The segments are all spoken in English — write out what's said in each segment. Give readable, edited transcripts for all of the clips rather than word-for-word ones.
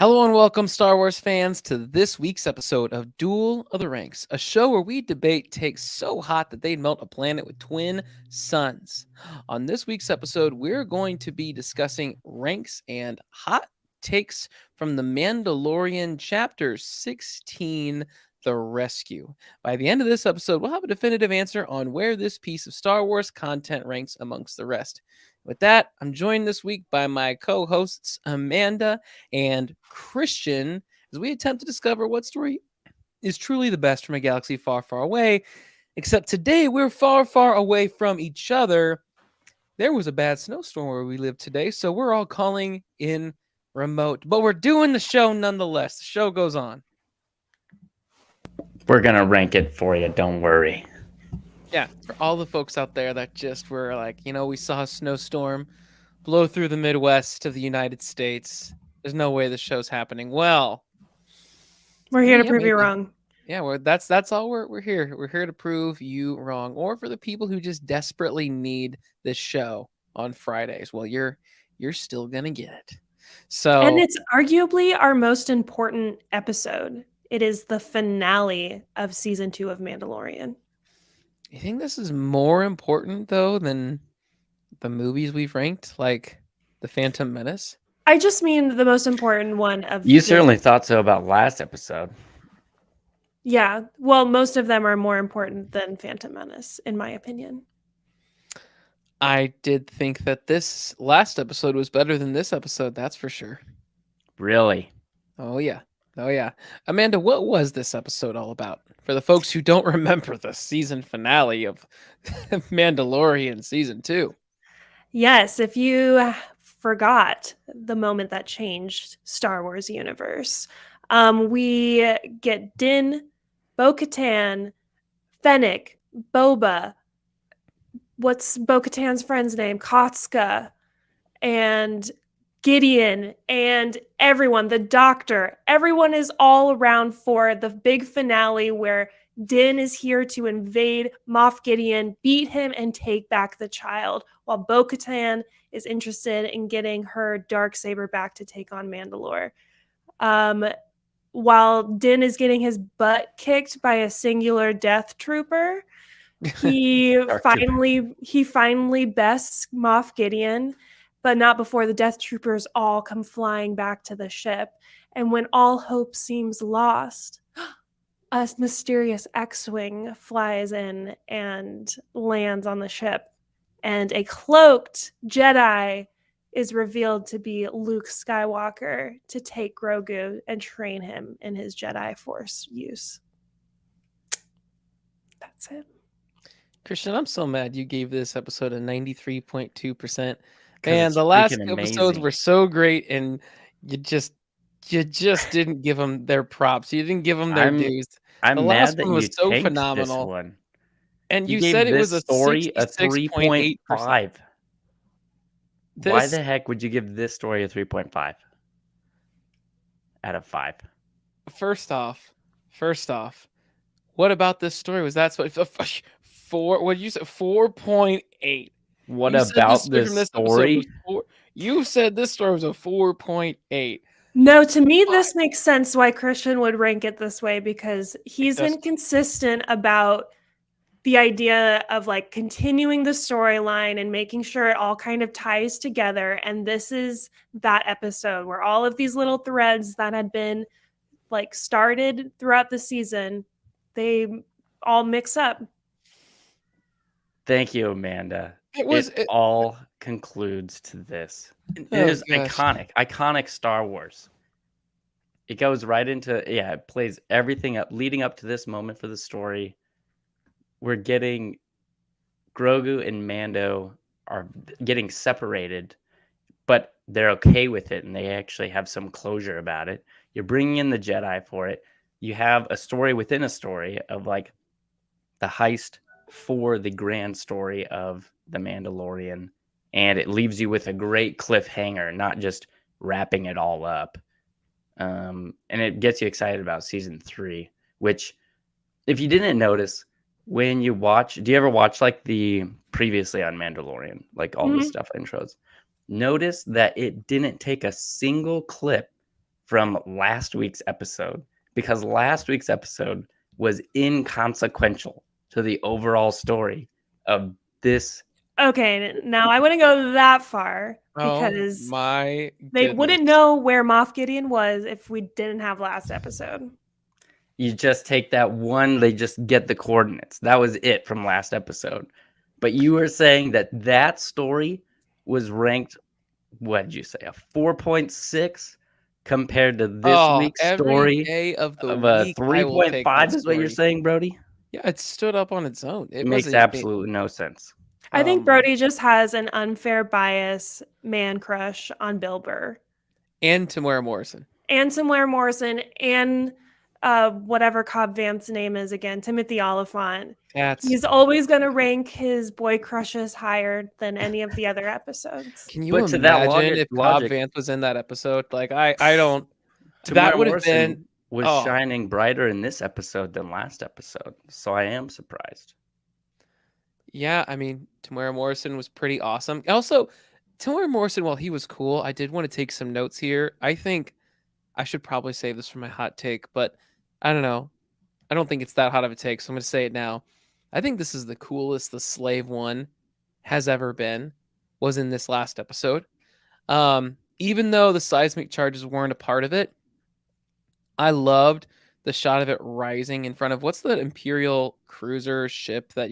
Hello and welcome, Star Wars fans, to this week's episode of Duel of the Ranks, a show where we debate takes so hot that they'd melt a planet with twin suns. On this week's episode, we're going to be discussing ranks and hot takes from the Mandalorian Chapter 16, The Rescue. By the end of this episode, we'll have a definitive answer on where this piece of Star Wars content ranks amongst the rest. With that, I'm joined this week by my co-hosts, Amanda and Christian, as we attempt to discover what story is truly the best from a galaxy far, far away. Except today, we're far, far away from each other. There was a bad snowstorm where we live today, so we're all calling in remote. But we're doing the show nonetheless. The show goes on. We're going to rank it for you. Don't worry. Yeah, for all the folks out there that just were like, we saw a snowstorm blow through the Midwest of the United States. There's no way the show's happening. Well, we're here to prove you wrong. Yeah, that's all we're here. We're here to prove you wrong, or for the people who just desperately need this show on Fridays. Well, you're still gonna get it. And it's arguably our most important episode. It is the finale of season 2 of Mandalorian. You think this is more important though than the movies we've ranked, like The Phantom Menace? I just mean the most important one of. You certainly thought so about last episode. Yeah, well, most of them are more important than Phantom Menace, in my opinion. I did think that this last episode was better than this episode, that's for sure. Really? Oh, yeah. Amanda, what was this episode all about? For the folks who don't remember the season finale of Mandalorian season 2. Yes, if you forgot the moment that changed Star Wars universe, we get Din, Bo-Katan, Fennec, Boba, what's Bo-Katan's friend's name? Kotska, and Gideon, and everyone, the doctor. Everyone is all around for the big finale where Din is here to invade Moff Gideon, beat him, and take back the child, while Bo-Katan is interested in getting her Darksaber back to take on Mandalore. While Din is getting his butt kicked by a singular death trooper, he finally bests Moff Gideon, but not before the death troopers all come flying back to the ship. And when all hope seems lost, a mysterious X-Wing flies in and lands on the ship. And a cloaked Jedi is revealed to be Luke Skywalker to take Grogu and train him in his Jedi Force use. That's it. Christian, I'm so mad you gave this episode a 93.2%. Man, the last episodes were so great, and you just didn't give them their props. You didn't give them their dues. I'm the mad last that one was you so tanked phenomenal. This one. And you said it was a story a 3.5. Why the heck would you give this story a 3.5 out of 5? First off, what about this story? Was that 4? What did you say? 4.8. What about this story? You said this story was a 4.8. No, to me, this makes sense why Christian would rank it this way, because he's been consistent about the idea of like continuing the storyline and making sure it all kind of ties together. And this is that episode where all of these little threads that had been like started throughout the season, they all mix up. Thank you, Amanda. It all concludes to this. It is iconic Star Wars. It goes right into, it plays everything up, leading up to this moment for the story. We're getting Grogu and Mando are getting separated, but they're okay with it, and they actually have some closure about it. You're bringing in the Jedi for it. You have a story within a story of like the heist for the grand story of the Mandalorian, and it leaves you with a great cliffhanger, not just wrapping it all up. And it gets you excited about season 3, which, if you didn't notice, when you watch, do you ever watch like the previously on Mandalorian, like all the stuff intros? Notice that it didn't take a single clip from last week's episode, because last week's episode was inconsequential to the overall story of this. Okay, now I wouldn't go that far because my they wouldn't know where Moff Gideon was if we didn't have last episode. You just take that one, they just get the coordinates. That was it from last episode. But you were saying that story was ranked, what did you say, a 4.6 compared to this week's story every day of the week, 3.5 is what you're saying, Brody? Yeah, it stood up on its own. It makes absolutely no sense. I think Brody just has an unfair bias man crush on Bill Burr. And Tamora Morrison. And whatever Cobb Vanth's name is again, Timothy Oliphant. He's always going to rank his boy crushes higher than any of the other episodes. Can you imagine if Cobb Vanth was in that episode? Like, I don't. That would have been shining brighter in this episode than last episode, so I am surprised. Yeah, I mean, Tamora Morrison was pretty awesome. Also, Tamora Morrison, while he was cool, I did want to take some notes here. I think I should probably save this for my hot take, but I don't know. I don't think it's that hot of a take, so I'm going to say it now. I think this is the coolest the Slave One has ever been, was in this last episode. Even though the seismic charges weren't a part of it, I loved the shot of it rising in front of, what's the Imperial cruiser ship that,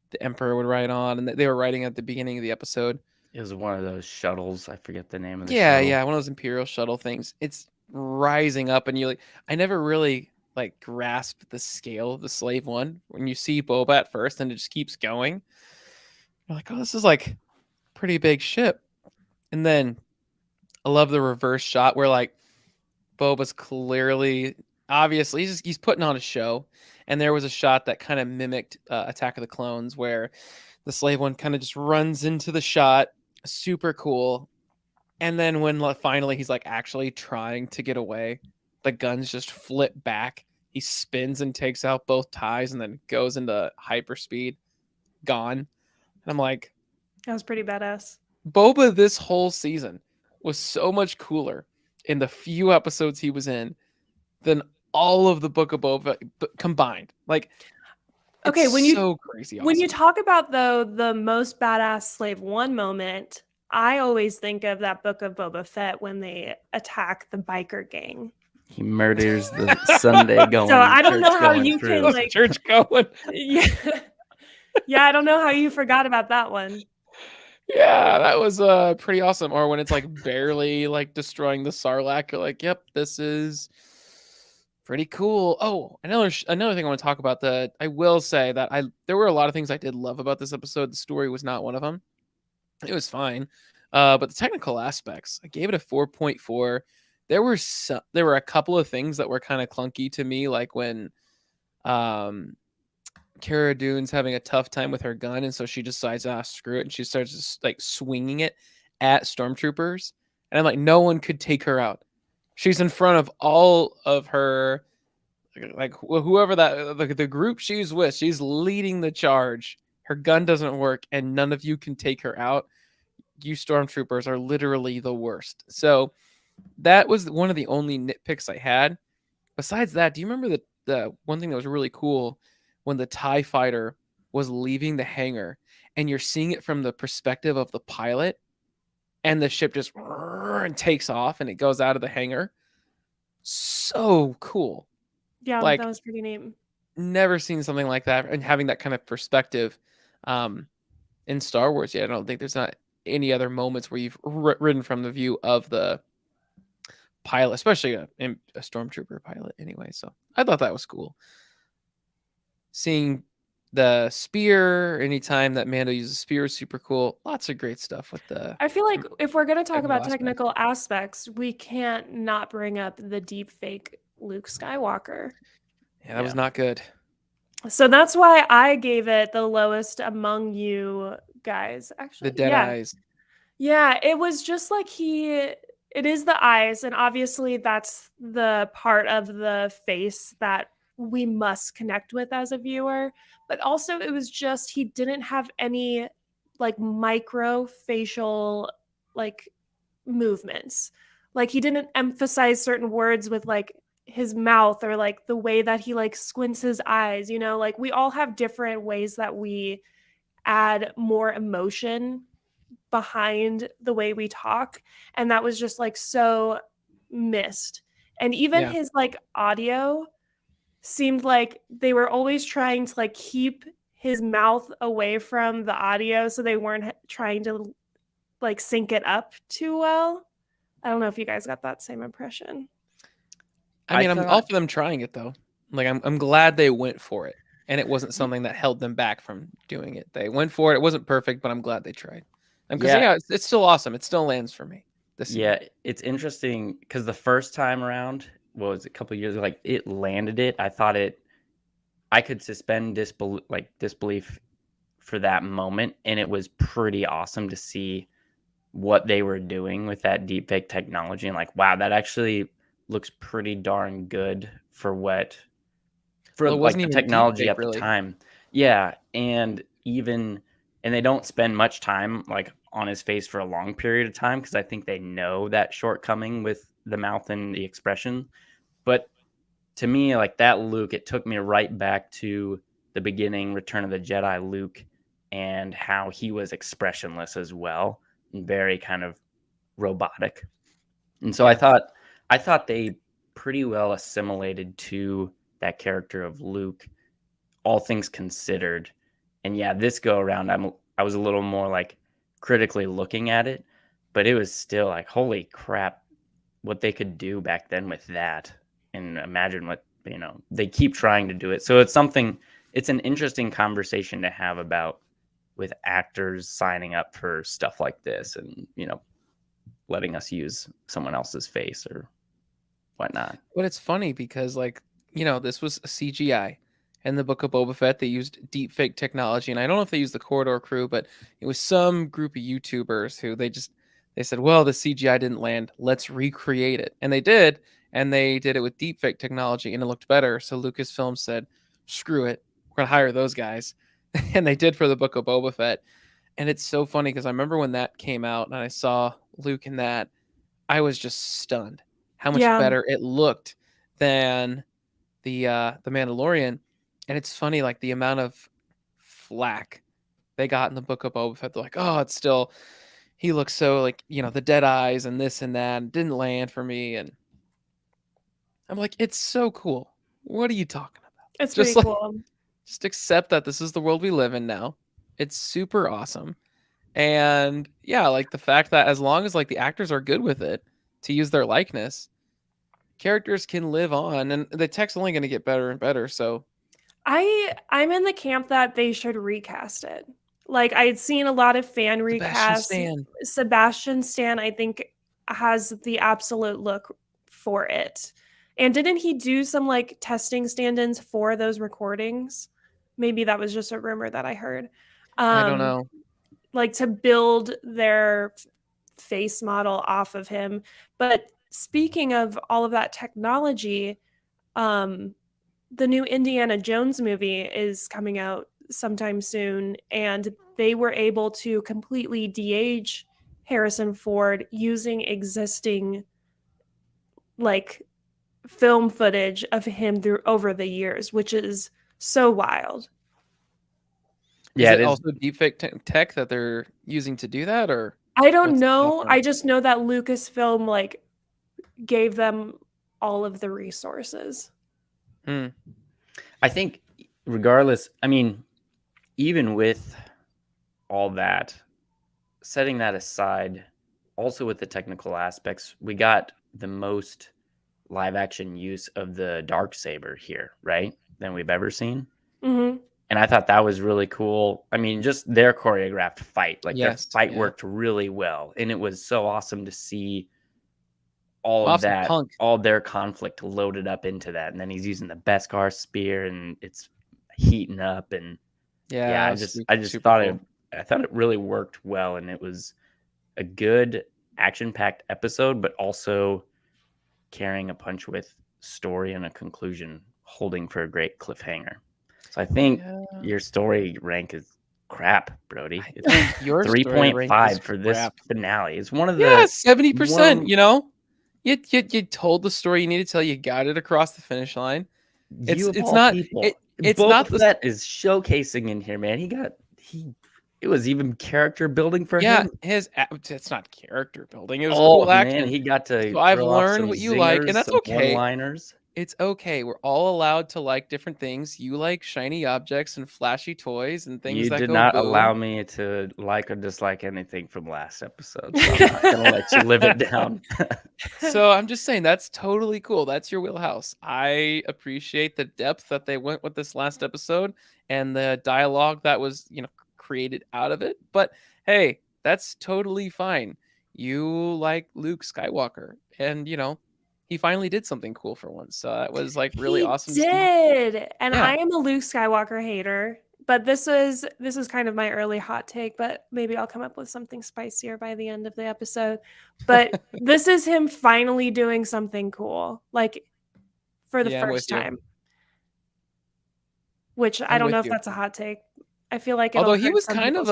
the Emperor would ride on, and they were riding at the beginning of the episode. It was one of those shuttles. I forget the name of the shuttle. Yeah, one of those Imperial shuttle things. It's rising up, and I never really grasped the scale of the Slave One. When you see Boba at first, and it just keeps going, you're like, oh, this is pretty big ship. And then I love the reverse shot where Boba's clearly, obviously, he's putting on a show. And there was a shot that kind of mimicked Attack of the Clones, where the Slave One kind of just runs into the shot, super cool. And then when finally he's actually trying to get away, the guns just flip back. He spins and takes out both ties, and then goes into hyperspeed, gone. And I'm like, that was pretty badass. Boba this whole season was so much cooler in the few episodes he was in than all of the Book of Boba combined. Okay, when crazy. When you talk about the most badass Slave One moment, I always think of that Book of Boba Fett when they attack the biker gang. He murders the Sunday going. So I don't know how you can church going. Yeah, I don't know how you forgot about that one. Yeah, that was pretty awesome. Or when it's barely destroying the Sarlacc, you're like, yep, this is pretty cool. Oh, another thing I want to talk about. I will say that there were a lot of things I did love about this episode. The story was not one of them. It was fine, but the technical aspects, I gave it a 4.4. There were a couple of things that were kind of clunky to me, like when Cara Dune's having a tough time with her gun, and so she decides, screw it, and she starts just swinging it at stormtroopers, and I'm like, no one could take her out. She's in front of all of her, whoever the group she's with. She's leading the charge. Her gun doesn't work, and none of you can take her out. You stormtroopers are literally the worst. So that was one of the only nitpicks I had. Besides that, do you remember the one thing that was really cool when the TIE fighter was leaving the hangar, and you're seeing it from the perspective of the pilot, and the ship just takes off and it goes out of the hangar? So cool. Yeah, that was pretty neat. Never seen something like that, and having that kind of perspective in Star Wars yet. I don't think there's not any other moments where you've ridden from the view of the pilot, especially a stormtrooper pilot anyway. So I thought that was cool. Seeing the spear anytime that Mando uses spear is super cool. Lots of great stuff with the. I feel like if we're going to talk about technical aspects, we can't not bring up the deep fake Luke Skywalker. Yeah, that was not good. So that's why I gave it the lowest among you guys. Actually, the dead eyes. Yeah, it was just it is the eyes, and obviously that's the part of the face that we must connect with as a viewer. But also it was just, he didn't have any micro facial movements. Like he didn't emphasize certain words with like his mouth or like the way that he like squints his eyes, you know, like we all have different ways that we add more emotion behind the way we talk, and that was just like so missed. And even his like audio seemed like they were always trying to like keep his mouth away from the audio so they weren't trying to like sync it up too well. I don't know if you guys got that same impression. I mean, I'm all for them trying it though. Like I'm glad they went for it, and it wasn't something that held them back from doing it. They went for it. It wasn't perfect, but I'm glad they tried. Because it's still awesome. It still lands for me. It's interesting because the first time around was a couple years ago. Like it landed it. I could suspend disbelief for that moment, and it was pretty awesome to see what they were doing with that deepfake technology. And like, wow, that actually looks pretty darn good for like the technology at the time. Yeah, and they don't spend much time like on his face for a long period of time because I think they know that shortcoming with the mouth and the expression. But to me, like that Luke, it took me right back to the beginning, Return of the Jedi Luke, and how he was expressionless as well and very kind of robotic. And so I thought they pretty well assimilated to that character of Luke, all things considered. And yeah, this go around, I was a little more like critically looking at it, but it was still like, holy crap, what they could do back then with that. And imagine what, they keep trying to do it. So it's an interesting conversation to have about with actors signing up for stuff like this and, letting us use someone else's face or whatnot. But it's funny because this was a CGI. In the Book of Boba Fett, they used deepfake technology, and I don't know if they used the Corridor Crew, but it was some group of YouTubers who they said, well, the CGI didn't land, let's recreate it. And they did, and they did it with deepfake technology, and it looked better. So Lucasfilm said, screw it, we're going to hire those guys. And they did for the Book of Boba Fett. And it's so funny because I remember when that came out and I saw Luke in that, I was just stunned how much better it looked than the Mandalorian. And it's funny, like the amount of flack they got in the Book of Boba Fett. They're like, oh, it's still, he looks so like, the dead eyes and this and that, and didn't land for me. And I'm like, it's so cool. What are you talking about? It's just pretty cool. Just accept that this is the world we live in now. It's super awesome. And yeah, like the fact that as long as like the actors are good with it to use their likeness, characters can live on, and the tech's only going to get better and better. So I'm in the camp that they should recast it. Like I had seen a lot of fan recasts. Sebastian Stan, I think, has the absolute look for it. And didn't he do some like testing stand-ins for those recordings? Maybe that was just a rumor that I heard. I don't know. Like to build their face model off of him. But speaking of all of that technology, the new Indiana Jones movie is coming out sometime soon, and they were able to completely de-age Harrison Ford using existing like film footage of him over the years, which is so wild. Yeah, is it also deepfake tech that they're using to do that, or I don't know. I just know that Lucasfilm like gave them all of the resources. I think regardless, I mean, even with all that, setting that aside, also with the technical aspects, we got the most live action use of the Darksaber here, right? Than we've ever seen. Mm-hmm. And I thought that was really cool. I mean, just their choreographed fight, like their fight worked really well. And it was so awesome to see all of that, all their conflict loaded up into that. And then he's using the Beskar spear and it's heating up. And I just thought cool. I thought it really worked well. And it was a good action-packed episode, but also carrying a punch with story and a conclusion, holding for a great cliffhanger. So I think your story rank is crap, Brody. It's your 3.5 for this finale. It's one of the 70%. You told the story you need to tell. You got it across the finish line. You of It's all not people. it's Boba not the Fett is showcasing in here, man. It was even character building for him. It's not character building. It was Oh cool man, action. he got to So I've throw off learned some what you like, and zingers, that's some okay. one-liners. It's okay. We're all allowed to like different things. You like shiny objects and flashy toys and things You that did go not boom. allow me to like or dislike anything from last episode, so I'm not gonna let you live it down. So I'm just saying that's totally cool. That's your wheelhouse. I appreciate the depth that they went with this last episode and the dialogue that was, created out of it. But hey, that's totally fine. You like Luke Skywalker, and he finally did something cool for once. So that was like really He awesome to see. did. And Yeah. I am a Luke Skywalker hater, but this was kind of my early hot take, but maybe I'll come up with something spicier by the end of the episode. But this is him finally doing something cool, like for the first time. Which I don't know if that's a hot take. I feel like although he was kind of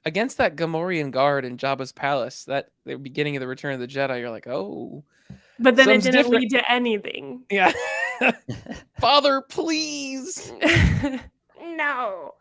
against that Gamorrean guard in Jabba's palace, that the beginning of the Return of the Jedi, you're like, oh. But then it didn't lead to anything. Yeah. Father, please. No.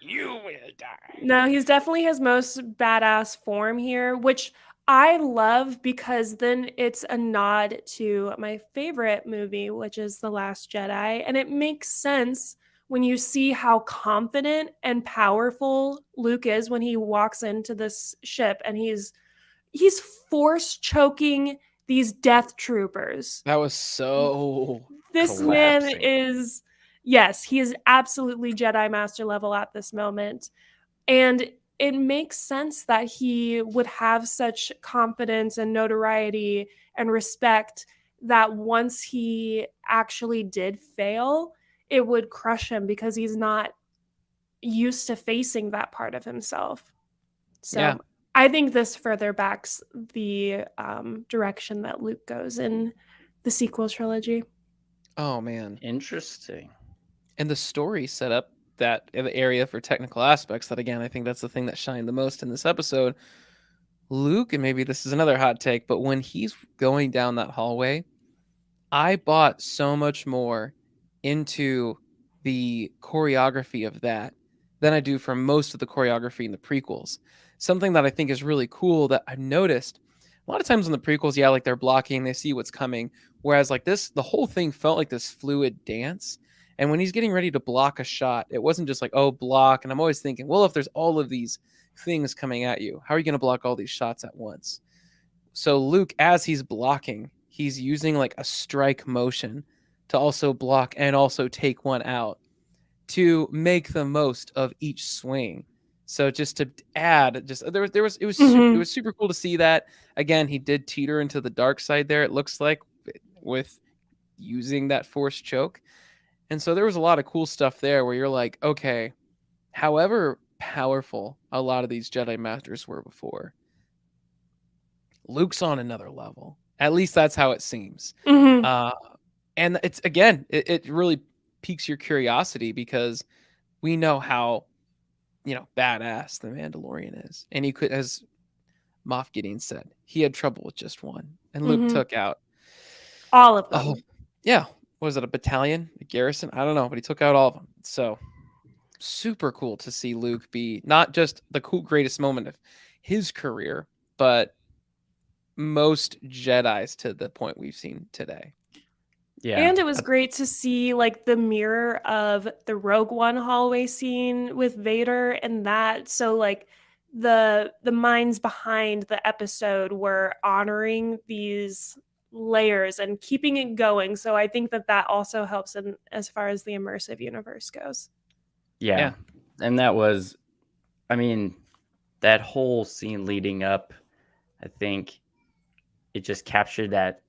You will die. No, he's definitely his most badass form here, which I love because then it's a nod to my favorite movie, which is The Last Jedi. And it makes sense when you see how confident and powerful Luke is when he walks into this ship and he's force choking these death troopers. That was so this collapsing. Man is, yes, he is absolutely Jedi Master level at this moment. And it makes sense that he would have such confidence and notoriety and respect that once he actually did fail, it would crush him because he's not used to facing that part of himself. So yeah. I think this further backs the direction that Luke goes in the sequel trilogy. Oh, man. Interesting. And the story set up that area for technical aspects that, again, I think that's the thing that shined the most in this episode. Luke, and maybe this is another hot take, but when he's going down that hallway, I bought so much more into the choreography of that than I do for most of the choreography in the prequels. Something that I think is really cool that I've noticed a lot of times in the prequels, like they're blocking, they see what's coming. Whereas like this, the whole thing felt like this fluid dance. And when he's getting ready to block a shot, it wasn't just like, oh, block. And I'm always thinking, well, if there's all of these things coming at you, how are you going to block all these shots at once? So Luke, as he's blocking, he's using like a strike motion to also block and also take one out to make the most of each swing. So just to add, it was super cool to see that. Again, he did teeter into the dark side there, it looks like, with using that force choke. And so there was a lot of cool stuff there where you're like, okay, however powerful a lot of these Jedi Masters were before, Luke's on another level. At least that's how it seems. Mm-hmm. And it's, again, it really piques your curiosity because we know how, badass the Mandalorian is. And he could, as Moff Gideon said, he had trouble with just one. And Luke took out all of them. Oh, yeah. Was it a battalion, a garrison? I don't know, but he took out all of them. So super cool to see Luke be not just the greatest moment of his career, but most Jedis to the point we've seen today. Yeah. And it was great to see like the mirror of the Rogue One hallway scene with Vader and that. So like the minds behind the episode were honoring these layers and keeping it going. So I think that also helps in as far as the immersive universe goes. Yeah. And that was, I mean, that whole scene leading up, I think it just captured that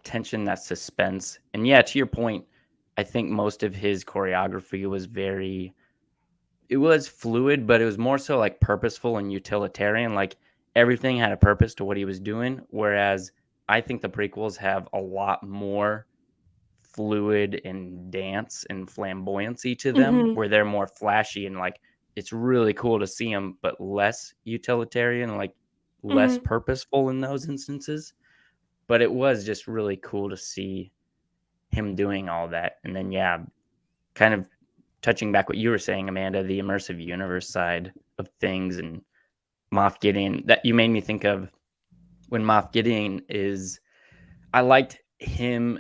tension, that suspense. And yeah, to your point, I think most of his choreography was it was fluid, but it was more so like purposeful and utilitarian. Like everything had a purpose to what he was doing. Whereas I think the prequels have a lot more fluid and dance and flamboyancy to them, where they're more flashy and like it's really cool to see him, but less utilitarian, like less purposeful in those instances. But it was just really cool to see him doing all that. And then, yeah, kind of touching back what you were saying, Amanda, the immersive universe side of things, and Moff Gideon, that you made me think of when Moff Gideon I liked him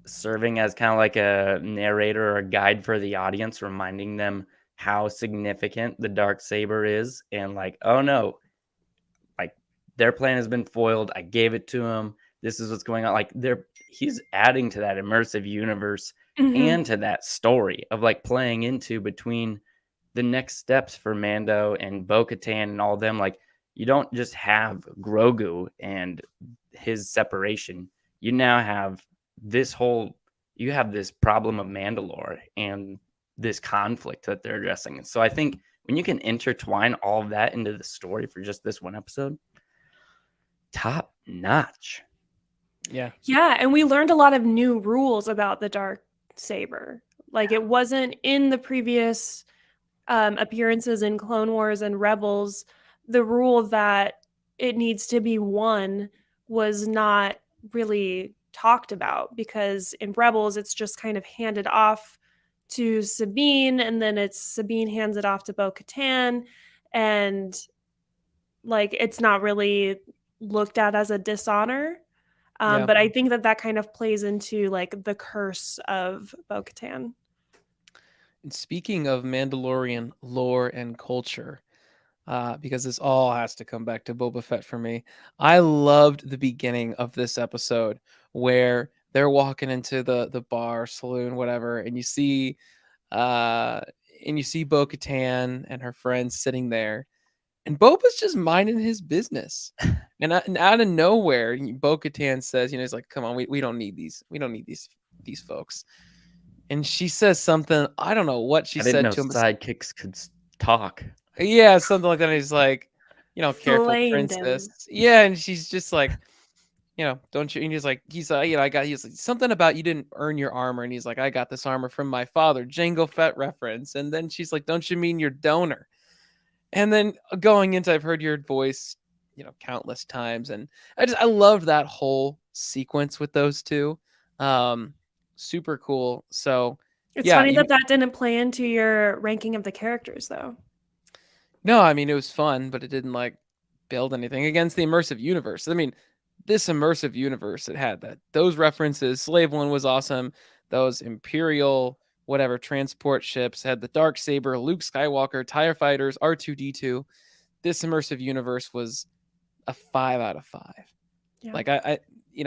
serving as kind of like a narrator or a guide for the audience, reminding them how significant the Darksaber is, and like, oh no, like their plan has been foiled. I gave it to him. This is what's going on. Like he's adding to that immersive universe and to that story of like playing into between the next steps for Mando and Bo-Katan and all them. Like, you don't just have Grogu and his separation. You now have this problem of Mandalore and this conflict that they're addressing. And so I think when you can intertwine all of that into the story for just this one episode, top notch. Yeah. Yeah, and we learned a lot of new rules about the Darksaber. Like, it wasn't in the previous appearances in Clone Wars and Rebels. The rule that it needs to be won was not really talked about, because in Rebels it's just kind of handed off to Sabine, and then it's Sabine hands it off to Bo-Katan, and like it's not really looked at as a dishonor. But I think that kind of plays into like the curse of Bo-Katan. And speaking of Mandalorian lore and culture, because this all has to come back to Boba Fett for me, I loved the beginning of this episode where they're walking into the bar, saloon, whatever, and you see Bo-Katan and her friends sitting there, and Boba's just minding his business. And out of nowhere, Bo-Katan says, he's like, "Come on, we don't need these. We don't need these folks." And she says something. I don't know what she said to him. Sidekicks could talk. Yeah, something like that. And he's like, careful, Flamed princess. him. Yeah, and she's just like, don't you? And he's like, he's like, something about you didn't earn your armor. And he's like, I got this armor from my father. Jango Fett reference. And then she's like, don't you mean your donor? And then going into, I've heard your voice, countless times. And I loved that whole sequence with those two. Super cool. So it's funny that didn't play into your ranking of the characters, though. No, I mean, it was fun, but it didn't like build anything against the immersive universe. I mean, this immersive universe, it had those references. Slave One was awesome. Those Imperial whatever transport ships had the Darksaber, Luke Skywalker, TIE fighters, R2-D2. This immersive universe was a 5 out of 5. Yeah. Like I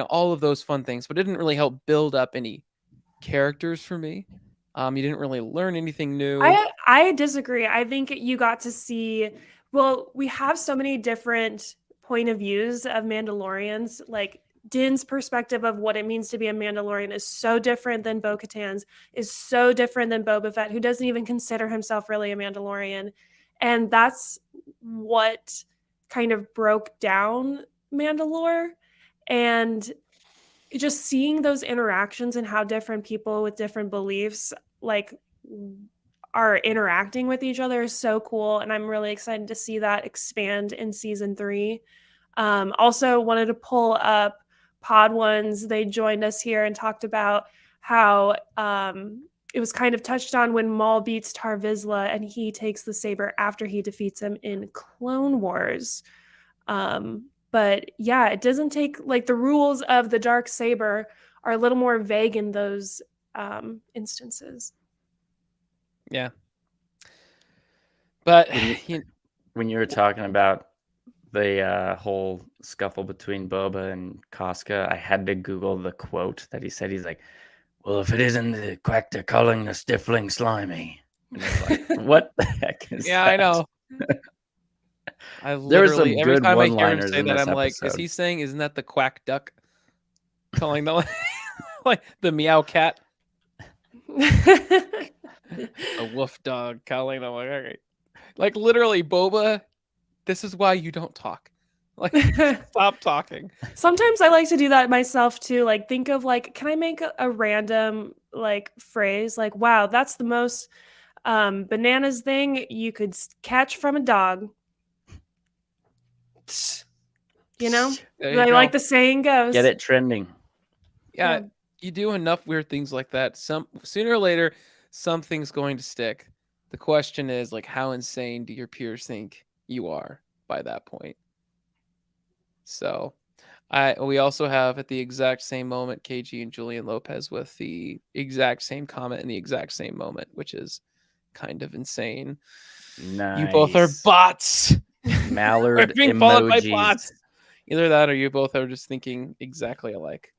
all of those fun things, but it didn't really help build up any characters for me. You didn't really learn anything new. I disagree. I think you got to see, well, we have so many different point of views of Mandalorians. Like Din's perspective of what it means to be a Mandalorian is so different than Bo-Katan's, is so different than Boba Fett, who doesn't even consider himself really a Mandalorian. And that's what kind of broke down Mandalore. And just seeing those interactions and how different people with different beliefs like are interacting with each other is so cool. And I'm really excited to see that expand in season 3. Also wanted to pull up Pod Ones. They joined us here and talked about how it was kind of touched on when Maul beats Tar Vizsla and he takes the saber after he defeats him in Clone Wars. But yeah, it doesn't take, like, the rules of the Darksaber are a little more vague in those instances. Yeah. But when you were talking about the whole scuffle between Boba and Casca, I had to Google the quote that he said. He's like, "Well, if it isn't the quack they're calling the stifling slimy." And it's like, what the heck is that? I know. I literally, every time I hear him say that, I'm like, is he saying, isn't that the quack duck? Calling the like the meow cat? A wolf dog calling. I'm like, all right. Like literally, Boba, this is why you don't talk. Like, stop talking. Sometimes I like to do that myself too. Like, think of like, can I make a random like phrase? Like, wow, that's the most Bananas thing you could catch from a dog. You know, like the saying goes. Get it trending. Yeah, you do enough weird things like that. Sooner or later, something's going to stick. The question is, like, how insane do your peers think you are by that point? So, we also have at the exact same moment KG and Julian Lopez with the exact same comment in the exact same moment, which is kind of insane. Nice. You both are bots. Mallard being followed by emojis. bots. Either that or you both are just thinking exactly alike.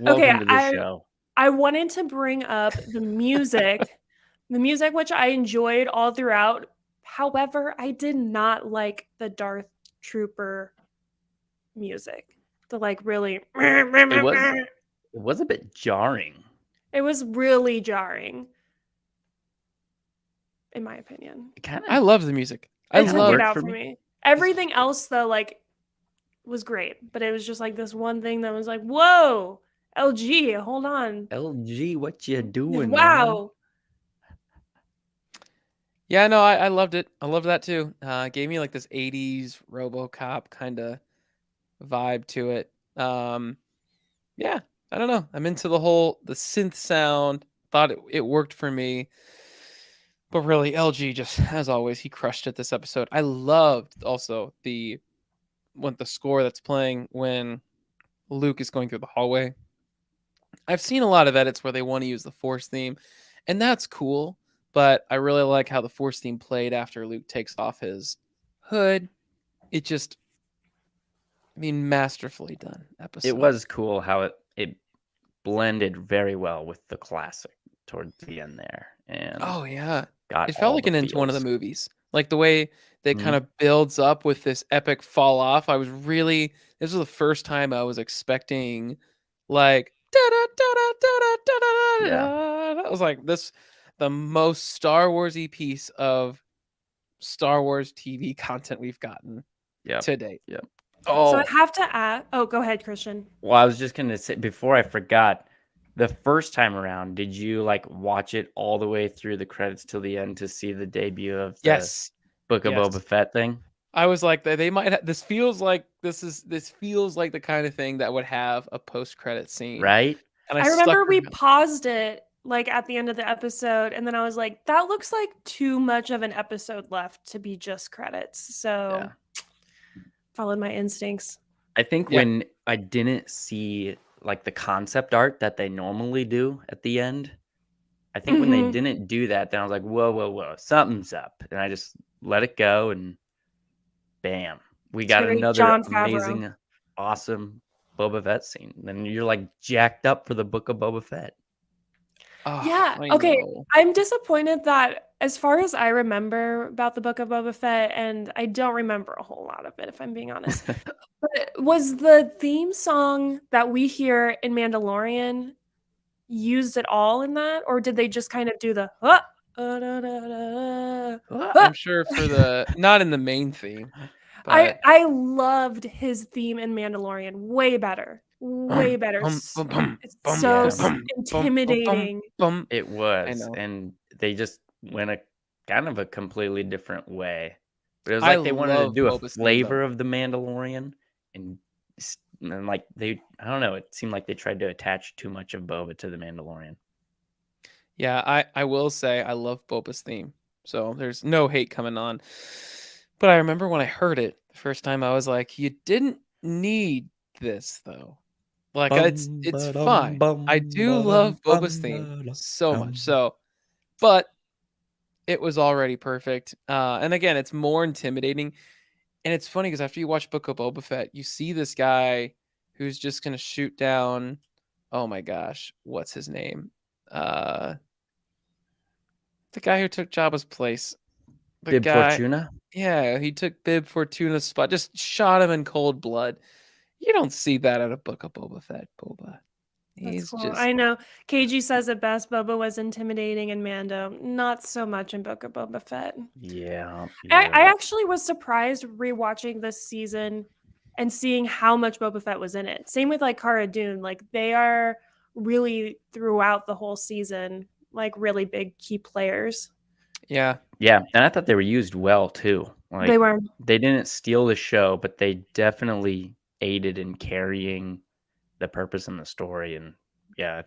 Welcome to the show. I wanted to bring up the music, which I enjoyed all throughout. However, I did not like the Darth Trooper music. The like really. It was a bit jarring. It was really jarring, in my opinion. I love the music. It took it out for me. Everything else though, like, was great, but it was just like this one thing that was like, whoa, LG, hold on. LG, what you doing? Wow. Man? Yeah, no, I loved it. I love that too. It gave me like this 80s RoboCop kind of vibe to it. Yeah, I don't know. I'm into the synth sound. Thought it worked for me. But really, LG just, as always, he crushed it this episode. I loved also the score that's playing when Luke is going through the hallway. I've seen a lot of edits where they want to use the Force theme, and that's cool. But I really like how the Force theme played after Luke takes off his hood. It just, masterfully done episode. It was cool how it blended very well with the classic towards the end there. And oh yeah, it felt like into one of the movies. Like the way that Mm-hmm. kind of builds up with this epic fall off. This was the first time I was expecting like I was like, the most Star Warsy piece of Star Wars TV content we've gotten to date. Yep. Oh, so I have to add. Oh, go ahead, Christian. Well, I was just gonna say before I forgot. The first time around, did you like watch it all the way through the credits till the end to see the debut of the Book of Boba Fett thing? I was like, they might. This feels like the kind of thing that would have a post-credit scene, right? And I remember we paused it like at the end of the episode, and then I was like, that looks like too much of an episode left to be just credits. So, followed my instincts. I think when I didn't see like the concept art that they normally do at the end, I think when they didn't do that, then I was like, whoa, something's up. And I just let it go, and bam, we got another amazing, awesome Boba Fett scene. Then you're like jacked up for the Book of Boba Fett. Yeah. Okay. I'm disappointed that as far as I remember about the Book of Boba Fett, and I don't remember a whole lot of it, if I'm being honest, but was the theme song that we hear in Mandalorian used at all in that? Or did they just kind of do the, I'm sure for not in the main theme. I loved his theme in Mandalorian way better. Way better. It's so intimidating. It was, and they just went a kind of a completely different way. But it was like they wanted to do a flavor of the Mandalorian, and like I don't know, it seemed like they tried to attach too much of Boba to the Mandalorian. Yeah, I will say I love Boba's theme, so there's no hate coming on. But I remember when I heard it the first time, I was like, you didn't need this though. Like it's fine. I do love Boba's theme so much. So, but it was already perfect. And again, it's more intimidating. And it's funny because after you watch Book of Boba Fett, you see this guy who's just gonna shoot down. Oh my gosh, what's his name? The guy who took Jabba's place. Bib Fortuna? Yeah, he took Bib Fortuna's spot. Just shot him in cold blood. You don't see that at a Book of Boba Fett, Boba. That's cool. I know. KG says it best. Boba was intimidating in Mando. Not so much in Book of Boba Fett. Yeah. I actually was surprised rewatching this season and seeing how much Boba Fett was in it. Same with like Cara Dune. Like they are really throughout the whole season, like really big key players. Yeah, and I thought they were used well too. Like, They were. They didn't steal the show, but they definitely aided in carrying the purpose and the story. And yeah,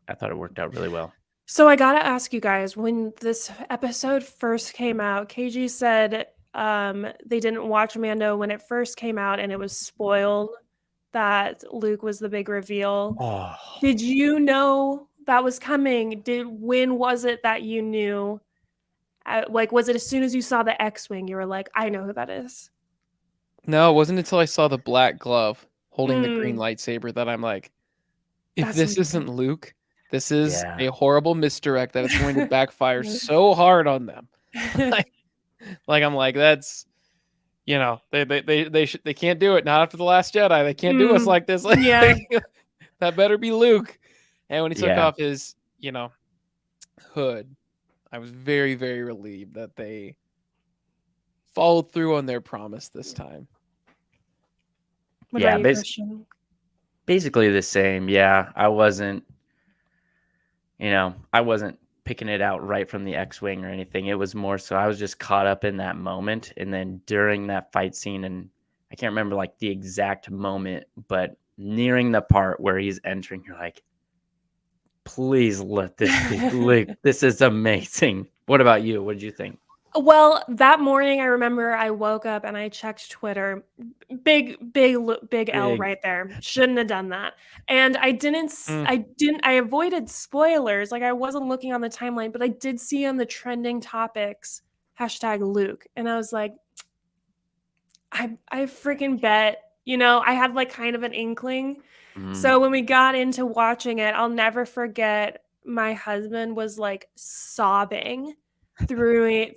I thought it worked out really well. So I gotta ask you guys, when this episode first came out, KG said they didn't watch Mando when it first came out and it was spoiled that Luke was the big reveal. Oh. Did you know that was coming? When was it that you knew? Like, was it as soon as you saw the X-Wing, you were like, I know who that is? No, it wasn't until I saw the black glove holding the green lightsaber that I'm like, if this isn't Luke, this is a horrible misdirect that is going to backfire so hard on them. like I'm like, that's, you know, they can't do it. Not after the Last Jedi. They can't do us like this. Like, that better be Luke. And when he took off his, you know, hood, I was very, very relieved that they followed through on their promise this time. What about you, Christian? Basically the same. Yeah, I wasn't picking it out right from the X-Wing or anything. It was more so I was just caught up in that moment. And then during that fight scene, and I can't remember like the exact moment, but nearing the part where he's entering, you're like, please let this be Luke. This is amazing. What about you? What did you think? Well, that morning I remember I woke up and I checked Twitter. Big L right there. Shouldn't have done that. And I avoided spoilers. Like, I wasn't looking on the timeline, but I did see on the trending topics #Luke. And I was like, I freaking bet, you know, I had like kind of an inkling. So when we got into watching it, I'll never forget, my husband was like sobbing through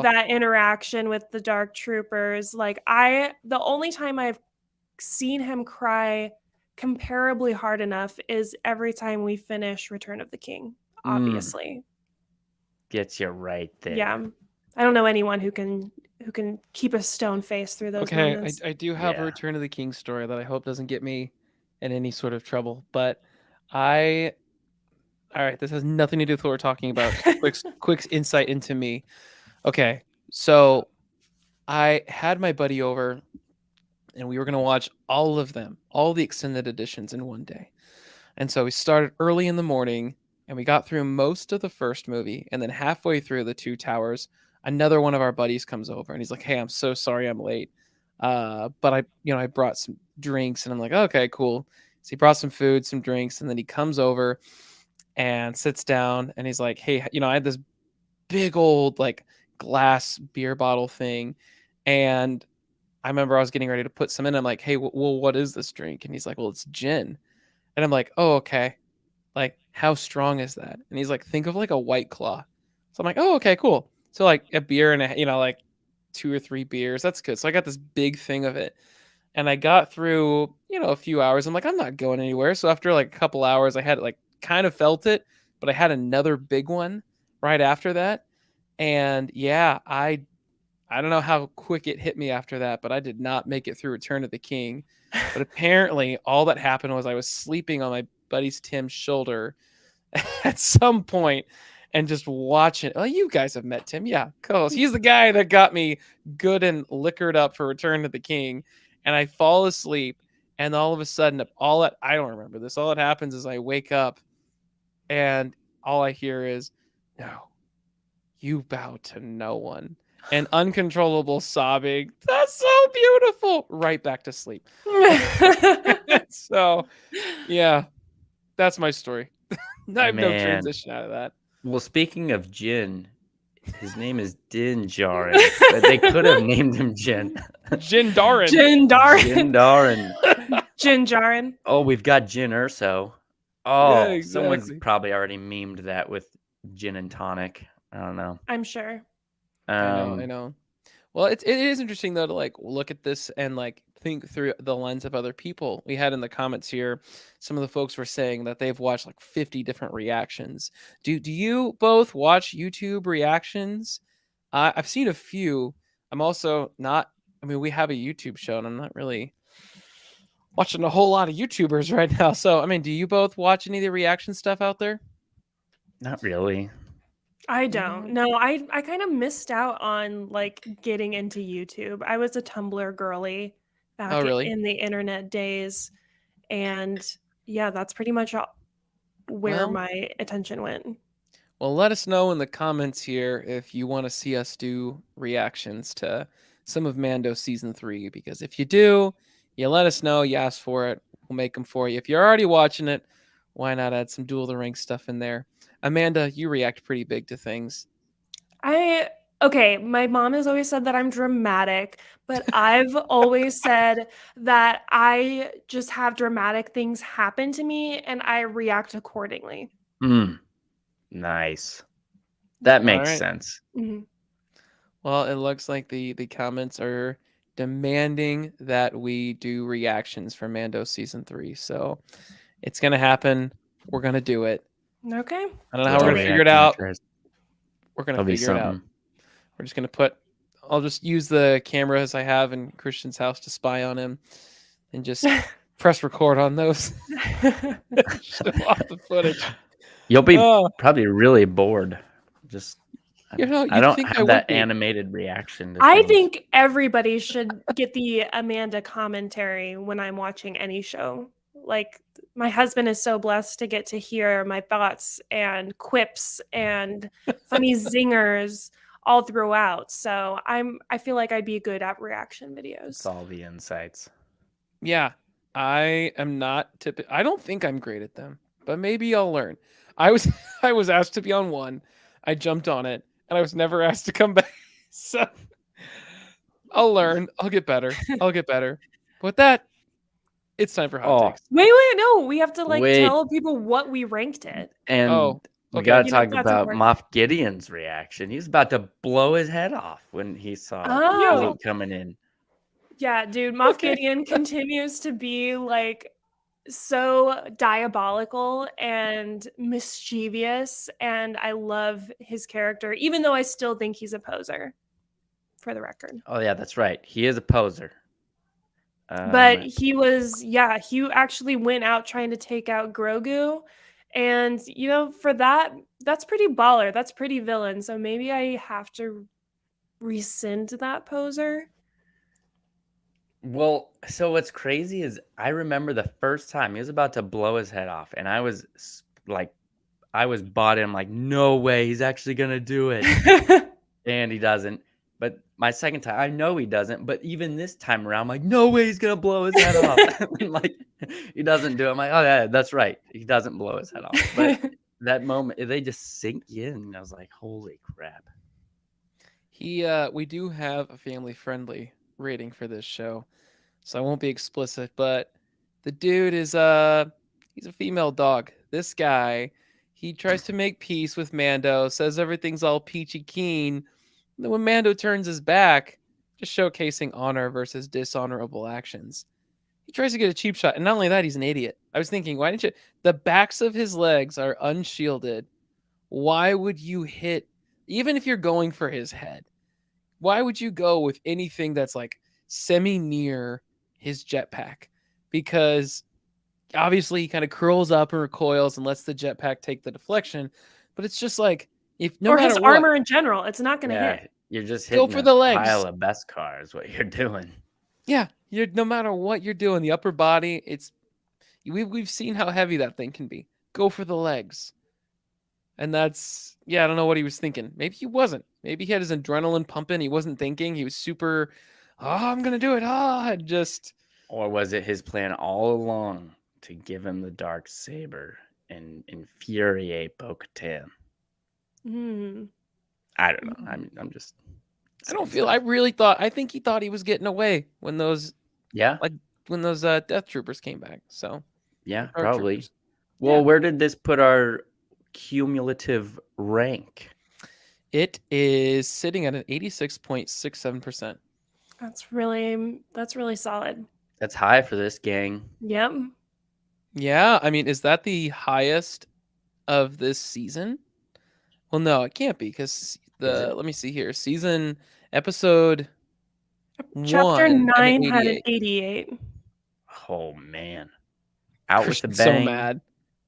that interaction with the Dark Troopers. Like, the only time I've seen him cry comparably hard enough is every time we finish Return of the King, obviously. Gets you right there. Yeah. I don't know anyone who can keep a stone face through those moments. I do have a Return of the King story that I hope doesn't get me in any sort of trouble, but all right, this has nothing to do with what we're talking about. quick insight into me. Okay, so I had my buddy over, and we were going to watch all of them, all the extended editions in one day. And so we started early in the morning, and we got through most of the first movie, and then halfway through The Two Towers, another one of our buddies comes over, and he's like, "Hey, I'm so sorry I'm late. But I brought some drinks," and I'm like, "Okay, cool." So he brought some food, some drinks, and then he comes over and sits down, and he's like, "Hey, I had this big old like glass beer bottle thing, and I remember I was getting ready to put some in. I'm like, hey, well, what is this drink?" And he's like, "Well, it's gin." And I'm like, "Oh, okay. Like, how strong is that?" And he's like, "Think of like a White Claw." So I'm like, "Oh, okay, cool." So like a beer and like 2 or 3 beers. That's good. So I got this big thing of it. And I got through, a few hours. I'm like, I'm not going anywhere. So after like a couple hours, I had like kind of felt it, but I had another big one right after that. And yeah, I don't know how quick it hit me after that, but I did not make it through Return of the King. But apparently all that happened was I was sleeping on my buddy's Tim's shoulder at some point and just watching. Oh, you guys have met Tim. Yeah, cool. He's the guy that got me good and liquored up for Return of the King. And I fall asleep, and all of a sudden, I don't remember this. All that happens is I wake up, and all I hear is, "No, you bow to no one." And uncontrollable sobbing. That's so beautiful. Right back to sleep. So, yeah, that's my story. I have no transition out of that. Well, speaking of gin, his name is Din Djarin. They could have named him Jin. Jin Djarin. Jin Djarin. Jin Djarin. Oh, we've got Jin Erso. Oh, yeah, exactly. Someone's probably already memed that with gin and tonic. I don't know. I'm sure. I know. Well, it is interesting though to like look at this and like think through the lens of other people. We had in the comments here, some of the folks were saying that they've watched like 50 different reactions. Do you both watch YouTube reactions? I've seen a few. I'm also not. I mean, we have a YouTube show, and I'm not really watching a whole lot of YouTubers right now. So, I mean, do you both watch any of the reaction stuff out there? Not really. I don't. No, I kind of missed out on like getting into YouTube. I was a Tumblr girly back really? in the internet days, and yeah, that's pretty much where Well, my attention went. well, let us know in the comments here if you want to see us do reactions to some of Mando season 3. Because if you do, you let us know. You ask for it, we'll make them for you. If you're already watching it, why not add some Duel of the Ranks stuff in there? Amanda, you react pretty big to things. Okay, my mom has always said that I'm dramatic, but I've always said that I just have dramatic things happen to me and I react accordingly. Nice. That All makes right. sense. Mhm. Well, it looks like the comments are demanding that we do reactions for Mando season 3. So it's gonna happen. We're gonna do it. Okay. I don't know how Let's we're do gonna it. figure it out. We're gonna That'll be figure it out. something. We're just gonna put. I'll just use the cameras I have in Christian's house to spy on him, and just press record on those. Show off the footage. You'll be probably really bored. Just You know, I you'd don't think I have would that be. animated reaction to I things. think everybody should get the Amanda commentary when I'm watching any show. Like, my husband is so blessed to get to hear my thoughts and quips and funny zingers all throughout. So I feel like I'd be good at reaction videos. It's all the insights. Yeah, I am not I don't think I'm great at them, but maybe I'll learn. I was I was asked to be on one. I jumped on it, and I was never asked to come back. So I'll learn. I'll get better. I'll get better. With that, it's time for hot takes. Wait, no, we have to tell people what we ranked it. And we okay. gotta You know, talk that's about important. Moff Gideon's reaction. He's about to blow his head off when he saw Luke coming in. Yeah, dude, Moff Gideon continues to be like so diabolical and mischievous, and I love his character, even though I still think he's a poser, for the record. Oh yeah, that's right. He is a poser. But he actually went out trying to take out Grogu. And, you know, for that, that's pretty baller. That's pretty villain. So maybe I have to rescind that poser. Well, so what's crazy is I remember the first time he was about to blow his head off, and I was bought in. I'm like, no way, he's actually gonna do it, and he doesn't. But my second time, I know he doesn't. But even this time around, I'm like, no way, he's gonna blow his head off. Like, he doesn't do it. I'm like, oh yeah, that's right, he doesn't blow his head off. But that moment, they just sink in. And I was like, holy crap. We do have a family-friendly rating for this show, so I won't be explicit, but the dude is he's a female dog. This guy, he tries to make peace with Mando, says everything's all peachy keen. And then when Mando turns his back, just showcasing honor versus dishonorable actions, he tries to get a cheap shot. And not only that, he's an idiot. I was thinking, why didn't you? The backs of his legs are unshielded. Why would you hit, even if you're going for his head? Why would you go with anything that's like semi near his jetpack? Because obviously he kind of curls up and recoils and lets the jetpack take the deflection. But it's just like, if no or matter his what, armor in general, it's not going to hit. You're just hitting for the legs. Pile of best cars. What you're doing? Yeah, you're no matter what you're doing, the upper body. We've seen how heavy that thing can be. Go for the legs. And that's, I don't know what he was thinking. Maybe he wasn't. Maybe he had his adrenaline pumping. He wasn't thinking. He was super, I'm going to do it. Just. Or was it his plan all along to give him the dark saber and infuriate Bo-Katan? I don't know. I'm just. I think he thought he was getting away when those. Yeah. When those death troopers came back. So. Yeah, probably. Well, where did this put our cumulative rank? It is sitting at an 86.67%. That's really solid. That's high for this gang. Yep. Yeah, I mean, is that the highest of this season? Well, no, it can't be, because let me see here. Episode Chapter 1 9 had an 88. Oh man. Out with the bang. So mad.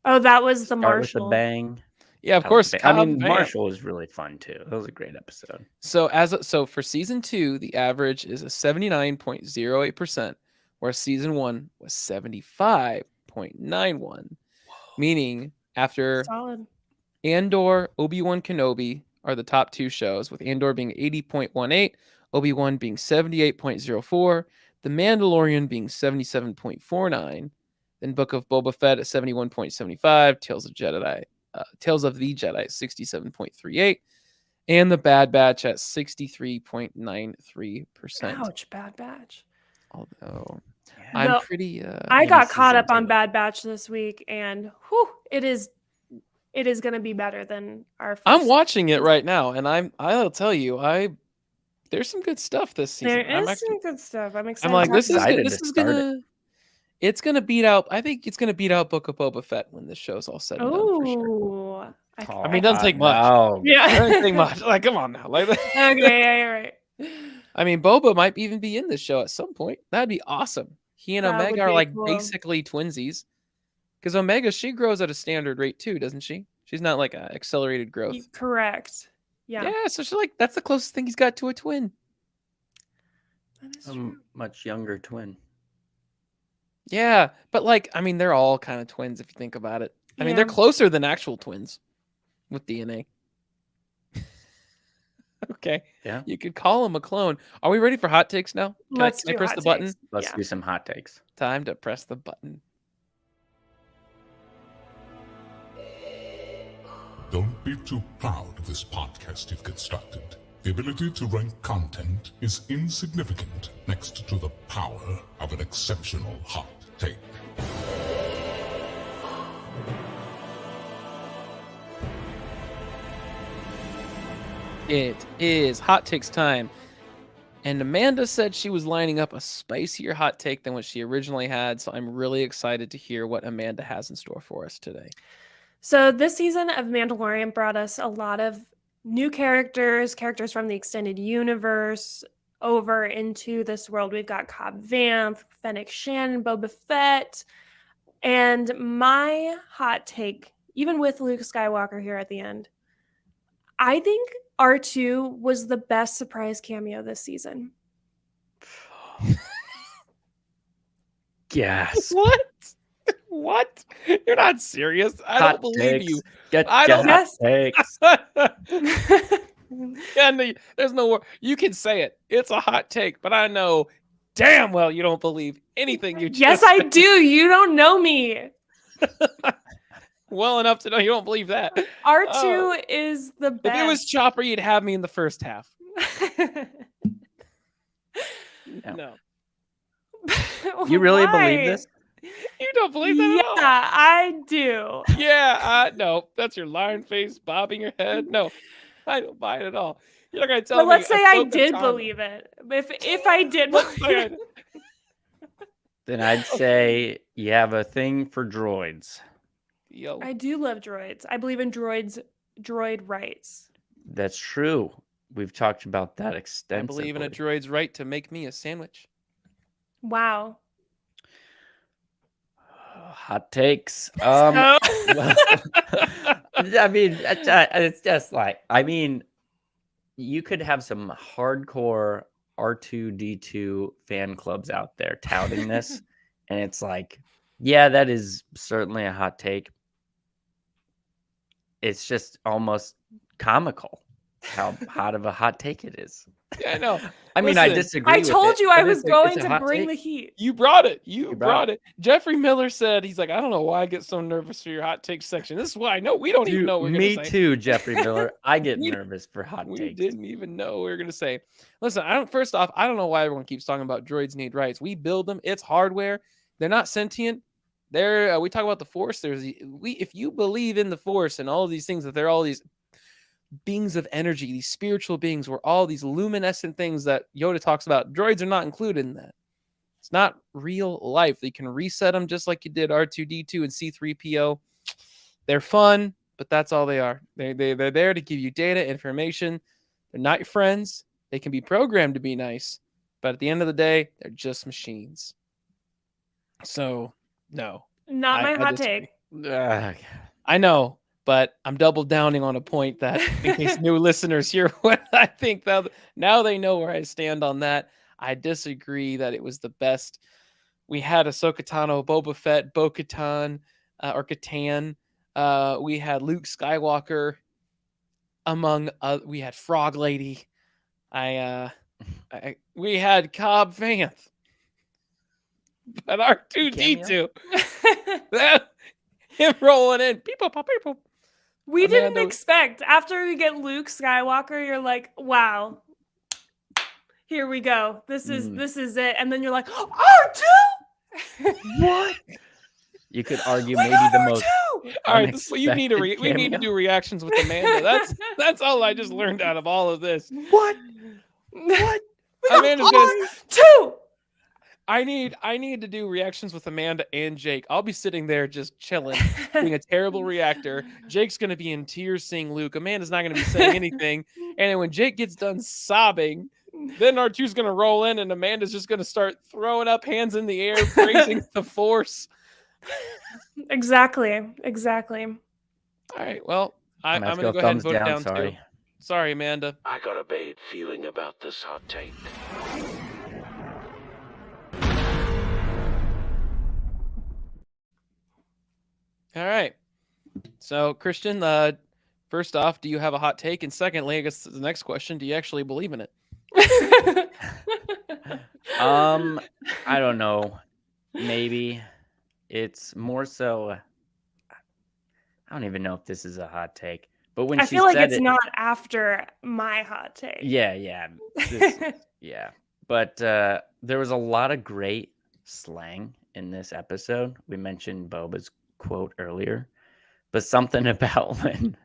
Oh, that was the Start Marshal. with the bang. Yeah, of course. Marshall was really fun too. That was a great episode. So for season 2, the average is a 79.08%, where season 1 was 75.91. Meaning after Solid. Andor, Obi-Wan Kenobi are the top 2 shows, with Andor being 80.18, Obi-Wan being 78.04, The Mandalorian being 77.49, then Book of Boba Fett at 71.75, Tales of the Jedi at 67.38, and The Bad Batch at 63.93%. Ouch, Bad Batch. Although I'm pretty I got caught up on Bad Batch this week, and it is going to be better than our first. I'm watching it right now, and I'll tell you, there's some good stuff this season. There is some good stuff. I'm excited. I'm like, this is gonna it's gonna beat out. I think it's gonna beat out Book of Boba Fett when this show's all said and done for sure. I mean, it doesn't take much. No. Yeah, it doesn't take much. Like, come on now. Like, okay, yeah, you're right. I mean, Boba might even be in this show at some point. That'd be awesome. He and Omega are like basically twinsies. Because Omega, she grows at a standard rate too, doesn't she? She's not like a accelerated growth. Correct. Yeah. Yeah, so she's like, that's the closest thing he's got to a twin. That is true. Much younger twin. Yeah, but like, I mean, they're all kind of twins if you think about it. I mean, they're closer than actual twins with DNA. Okay. Yeah. You could call him a clone. Are we ready for hot takes now? Can I press the button? Let's do some hot takes. Time to press the button. Don't be too proud of this podcast you've constructed. The ability to rank content is insignificant next to the power of an exceptional hot take. It is hot takes time. And Amanda said she was lining up a spicier hot take than what she originally had. So I'm really excited to hear what Amanda has in store for us today. So this season of Mandalorian brought us a lot of new characters from the extended universe over into this world. We've got Cobb Vanth, Fennec Shan, Boba Fett. And my hot take, even with Luke Skywalker here at the end, I think R2 was the best surprise cameo this season. Yes. What? What? You're not serious. I don't believe you. I don't. Yeah, there's no more. You can say it. It's a hot take, but I know damn well you don't believe anything you just Yes, I do. You don't know me. Well enough to know you don't believe that. R2 is the best. If it was Chopper, you'd have me in the first half. No. You really believe this? You don't believe that at all? Yeah, I do. Yeah, no. That's your lying face bobbing your head. No, I don't buy it at all. You're not going to tell me. But let's say I Ahsoka did Tano. believe it. If I did believe it. Then I'd say you have a thing for droids. Yo. I do love droids. I believe in droid rights. That's true. We've talked about that extensively. I believe in a droid's right to make me a sandwich. Wow. Hot takes. I mean, it's just like, I mean, you could have some hardcore R2D2 fan clubs out there touting this, and it's like, yeah, that is certainly a hot take. It's just almost comical how hot of a hot take it is. Yeah, I know. I mean, I disagree. I told you I was going to hot bring take. the heat. You brought it. You brought it. Jeffrey Miller said, he's like, I don't know why I get so nervous for your hot take section. This is why I know we don't even know what we're going to say. Me too, Jeffrey Miller. I get nervous for hot takes. We didn't even know what we were going to say. Listen, first off, I don't know why everyone keeps talking about droids need rights. We build them. It's hardware. They're not sentient. We talk about the Force. If you believe in the Force and all of these things, that they're all these beings of energy, these spiritual beings, were all these luminescent things that Yoda talks about. Droids are not included in that. It's not real life. You can reset them just like you did R2D2 and C3PO. They're fun, but that's all they are. They're there to give you data, information. They're not your friends. They can be programmed to be nice, but at the end of the day, they're just machines. So, no. Not my hot take. I know. But I'm double downing on a point that, in case new listeners hear what I think, now they know where I stand on that. I disagree that it was the best. We had Ahsoka Tano, Boba Fett, Bo-Katan, or Katan. We had Luke Skywalker. We had Frog Lady. We had Cobb Vanth. But R2D2. Him rolling in. People. We didn't expect, after we get Luke Skywalker, you're like, wow, here we go. This is it. And then you're like, R2? What? You could argue maybe the most. All right, we need to do reactions with Amanda. That's all I just learned out of all of this. What? Amanda's gonna R2. I need to do reactions with Amanda and Jake. I'll be sitting there just chilling, being a terrible reactor. Jake's gonna be in tears seeing Luke. Amanda's not gonna be saying anything. And then when Jake gets done sobbing, then R2's gonna roll in, and Amanda's just gonna start throwing up hands in the air, praising the Force. Exactly. All right. Well, I'm gonna go ahead and vote it down too. Sorry, Amanda. I got a bad feeling about this hot take. All right. So, Christian, first off, do you have a hot take? And secondly, I guess the next question, do you actually believe in it? I don't know. Maybe it's more so. I don't even know if this is a hot take, but when I feel like it's not after my hot take. Yeah. Yeah. But there was a lot of great slang in this episode. We mentioned Boba's quote earlier, but something about when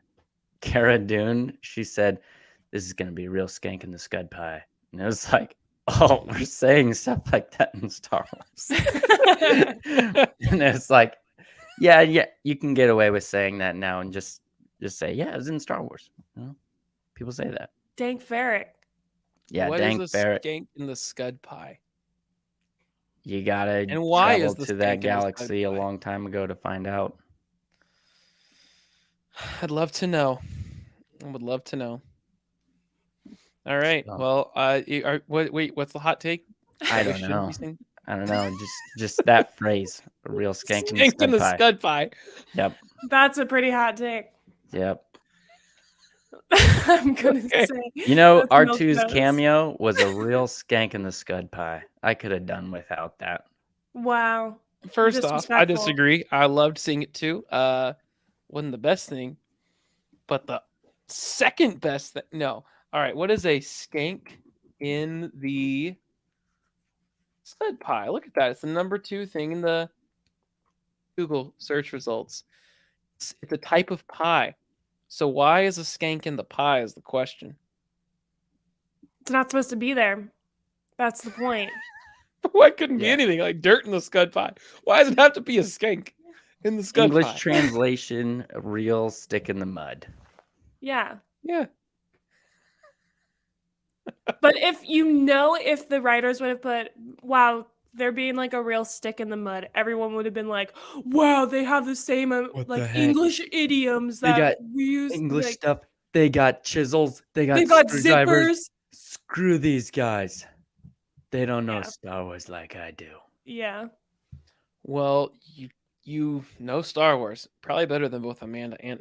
Cara Dune, she said, "This is going to be a real skank in the scud pie." And it was like, oh, we're saying stuff like that in Star Wars. And it's like, yeah, you can get away with saying that now and just say, yeah, it was in Star Wars. You know? People say that. Dank ferret. Yeah, what dank is a ferret. Skank in the scud pie? You gotta and why travel is the to that galaxy a long time ago to find out. I'd love to know. I would love to know. All right. So, well, wait, what's the hot take? I don't know. Just that phrase, a real skank in the scud pie. Yep. That's a pretty hot take. Yep. I'm gonna say. You know, R2's cameo was a real skank in the scud pie. I could have done without that. Wow. First off, I disagree. I loved seeing it too. Wasn't the best thing, but the second best thing. No. All right. What is a skank in the scud pie? Look at that. It's the number 2 thing in the Google search results. It's a type of pie. So why is a skank in the pie is the question. It's not supposed to be there. That's the point. Why couldn't be anything like dirt in the scud pie? Why does it have to be a skank in the scud pie? English translation, a real stick in the mud. Yeah. Yeah. But if the writers would have put, wow, they're being like a real stick in the mud, everyone would have been like, wow, they have the same English idioms that we use. English stuff. They got chisels. They got zippers. Screw these guys. They don't know Star Wars like I do. Yeah. Well, you know Star Wars probably better than both Amanda and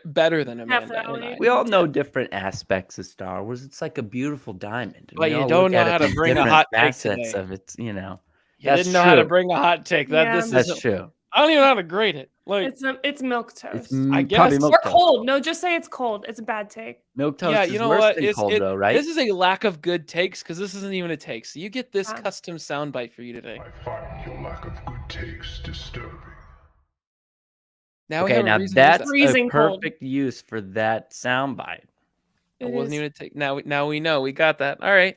better than Amanda. Definitely. And I. We all know different aspects of Star Wars. It's like a beautiful diamond. But you don't know how to bring a hot take today. Of it, you didn't know how to bring a hot take. That's true. I don't even know how to grade it. Like it's milk toast. I guess or cold. No, just say it's cold. It's a bad take. Milk toast is worse than cold, though, right? This is a lack of good takes because this isn't even a take. So you get this custom soundbite for you today. I find your lack of good takes disturbing. Now that's a perfect use for that soundbite. It wasn't even a take. Now we know. We got that. All right.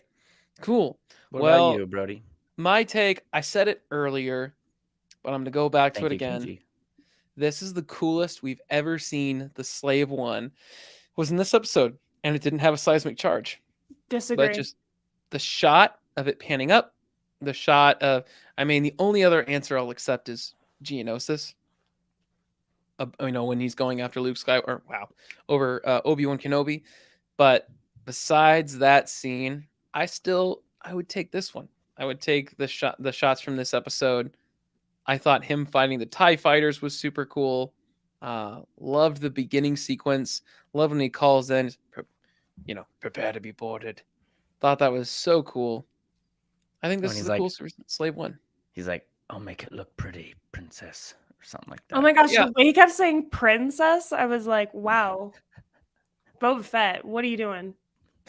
Cool. What about you, Brody? My take, I said it earlier, but I'm going to go back to it again. Kenji. This is the coolest we've ever seen. The Slave One was in this episode, and it didn't have a seismic charge. Disagree. But just the shot of it panning up, the shot of, the only other answer I'll accept is Geonosis. when he's going after Luke Skywalker, over Obi-Wan Kenobi. But besides that scene, I would take this one. I would take the shots from this episode. I thought him fighting the TIE fighters was super cool. Loved the beginning sequence. Loved when he calls in, prepare to be boarded. Thought that was so cool. I think this is the coolest Slave One. He's like, I'll make it look pretty, princess, or something like that. Oh my gosh, the way he kept saying princess, I was like, wow. Boba Fett, what are you doing?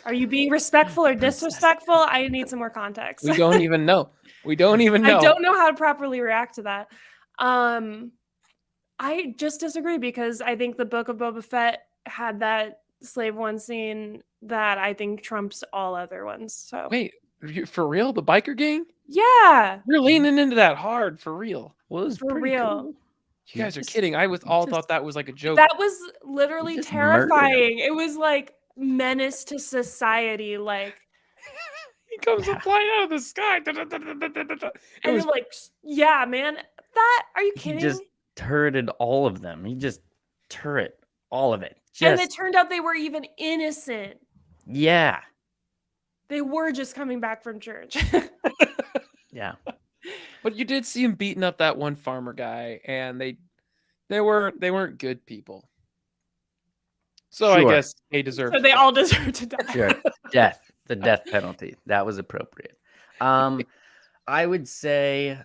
Are you being respectful or disrespectful? I need some more context. We don't even know. I don't know how to properly react to that. I just disagree because I think the Book of Boba Fett had that Slave One scene that I think trumps all other ones. So wait, for real? The biker gang? Yeah, you're leaning into that hard for real. Well, it was for real. Cool. You guys are kidding. I thought that was like a joke. That was literally terrifying. It was like menace to society. Like he comes flying out of the sky. And you're like, yeah, man. Are you kidding? He just turreted all of them. He just turret all of it. And it turned out they were even innocent. Yeah. They were just coming back from church. Yeah. But you did see him beating up that one farmer guy, and they weren't good people. So I guess they deserve. So they all deserve to die. Sure. Death, the death penalty. That was appropriate. I would say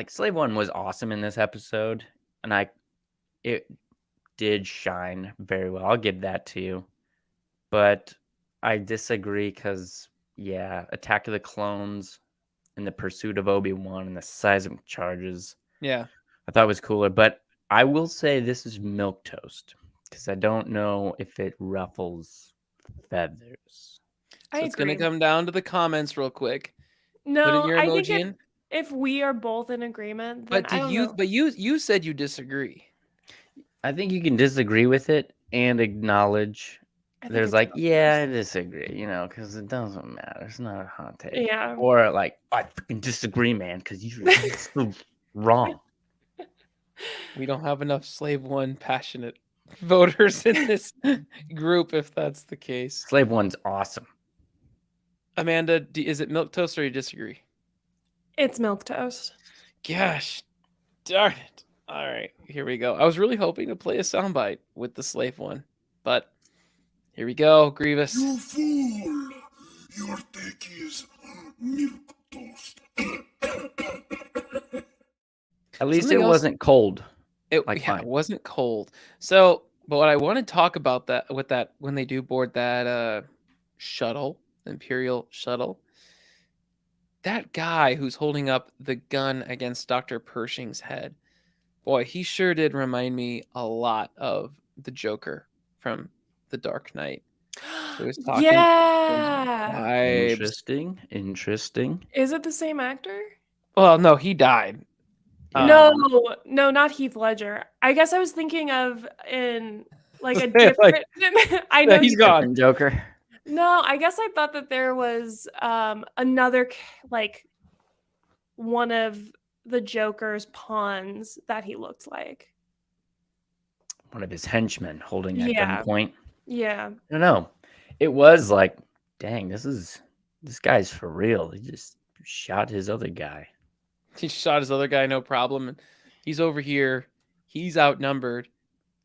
Slave One was awesome in this episode, and it did shine very well. I'll give that to you, but I disagree because Attack of the Clones and the pursuit of Obi-Wan and the seismic charges. Yeah, I thought it was cooler, but I will say this is milquetoast because I don't know if it ruffles feathers. So it's going to come down to the comments real quick. No, put in your emoji I think if we are both in agreement, then but you said you disagree. I think you can disagree with it and acknowledge there's I disagree, because it doesn't matter. It's not a hot take. Yeah. Or I freaking disagree, man, because you're so wrong. We don't have enough Slave One passionate voters in this group, if that's the case. Slave One's awesome. Amanda, is it milquetoast or you disagree? It's milquetoast. Gosh, darn it. All right, here we go. I was really hoping to play a soundbite with the Slave One, but here we go, Grievous. You fool! Your take is milquetoast. At least it wasn't cold. It wasn't cold. So, but what I want to talk about when they do board that shuttle, Imperial shuttle, that guy who's holding up the gun against Dr. Pershing's head, boy, he sure did remind me a lot of the Joker from The Dark Knight. So he was talking. Yeah. Interesting. Is it the same actor? Well, no, he died. No, not Heath Ledger. I guess I was thinking of in like a different. I know he's gone. Joker. No, I guess I thought that there was another one of the Joker's pawns that he looked like. One of his henchmen holding at gunpoint. Yeah. I don't know. It was like, dang, this guy's for real. He just shot his other guy. He shot his other guy, no problem. And he's over here. He's outnumbered.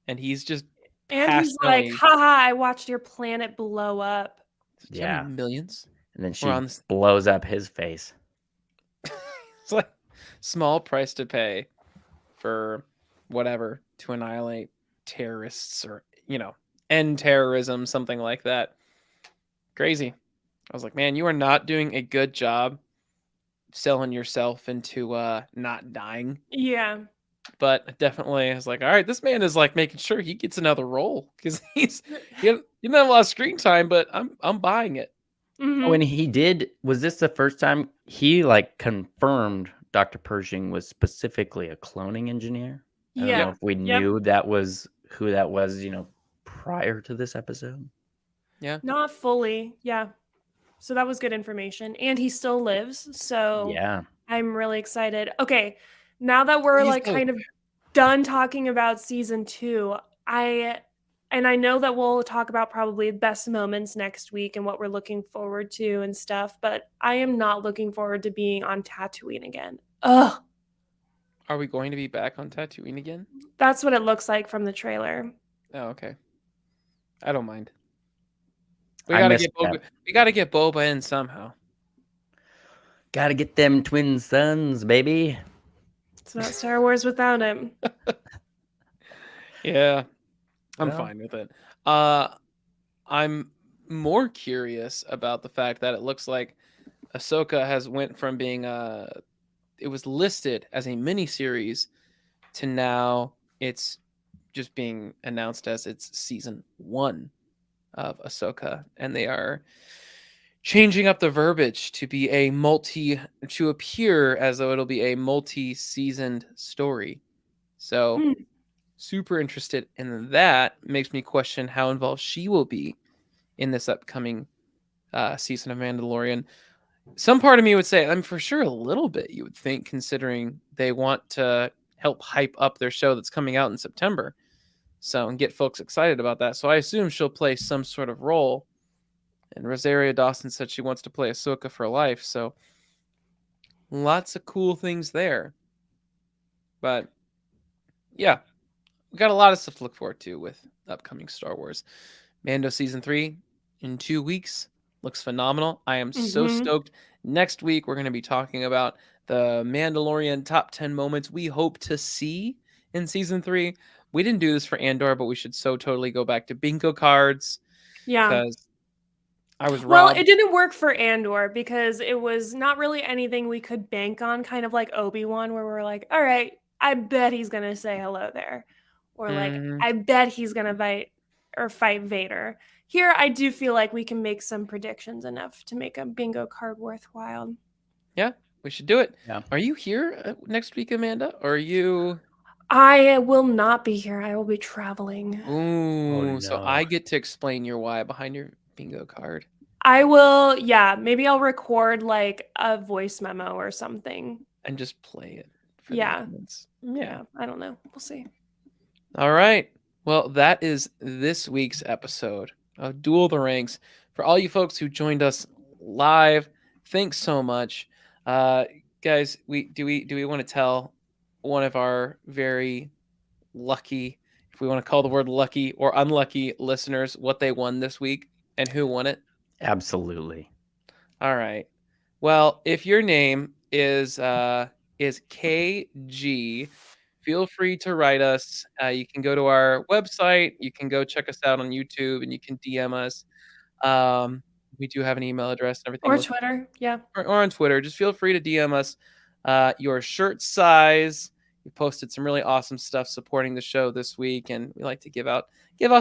And he's just he's like, haha, I watched your planet blow up. Yeah. Millions. And then she blows up his face. It's like small price to pay for whatever to annihilate terrorists or, end terrorism, something like that. Crazy. I was like, man, you are not doing a good job selling yourself into not dying. Yeah. But definitely, I was like, all right, this man is like making sure he gets another role because he didn't have a lot of screen time, but I'm buying it. Mm-hmm. Oh, and he did. Was this the first time he like confirmed Dr. Pershing was specifically a cloning engineer? I don't know if we knew that was who that was, prior to this episode. Yeah. Not fully. Yeah. So that was good information. And he still lives. So yeah, I'm really excited. Okay. Now that we're kind of done talking about season 2. I know that we'll talk about probably best moments next week and what we're looking forward to and stuff, but I am not looking forward to being on Tatooine again. Ugh. Are we going to be back on Tatooine again? That's what it looks like from the trailer. Oh, okay. I don't mind. I We gotta missed get Boba. that. We gotta get Boba in somehow. Gotta get them twin sons, baby. It's not Star Wars without him. Yeah, I'm Well. fine with it. I'm more curious about the fact that it looks like Ahsoka has went from being it was listed as a miniseries to now it's just being announced as it's season 1 of Ahsoka, and they are changing up the verbiage to be to appear as though it'll be a multi-seasoned story. So super interested in that. Makes me question how involved she will be in this upcoming season of Mandalorian. Some part of me would say, I'm for sure a little bit, you would think, considering they want to help hype up their show that's coming out in September. So, and get folks excited about that. So I assume she'll play some sort of role. And Rosario Dawson said she wants to play Ahsoka for life. So lots of cool things there. But yeah, we got a lot of stuff to look forward to with upcoming Star Wars. Mando season 3 in 2 weeks looks phenomenal. I am so stoked. Next week, we're going to be talking about the Mandalorian top 10 moments we hope to see in season 3. We didn't do this for Andor, but we should so totally go back to bingo cards. Yeah. Because I was Well, robbed. it didn't work for Andor because it was not really anything we could bank on, kind of like Obi-Wan, where we're like, all right, I bet he's going to say hello there. Or like, I bet he's going to fight Vader. Here, I do feel like we can make some predictions enough to make a bingo card worthwhile. Yeah, we should do it. Yeah. Are you here next week, Amanda? Or are you... I will not be here. I will be traveling. Ooh, so no. I get to explain your why behind your bingo card. I will, maybe I'll record like a voice memo or something. And just play it for the Yeah. moments. Yeah, I don't know. We'll see. All right. Well, that is this week's episode of Duel the Ranks. For all you folks who joined us live, thanks so much. Guys, do we want to tell one of our very lucky, if we want to call the word lucky or unlucky listeners, what they won this week and who won it? Absolutely. All right. Well, if your name is KG, feel free to write us. You can go to our website. You can go check us out on YouTube, and you can DM us. We do have an email address and everything. Or Twitter, yeah. Or on Twitter. Just feel free to DM us your shirt size. We posted some really awesome stuff supporting the show this week, and we like to give out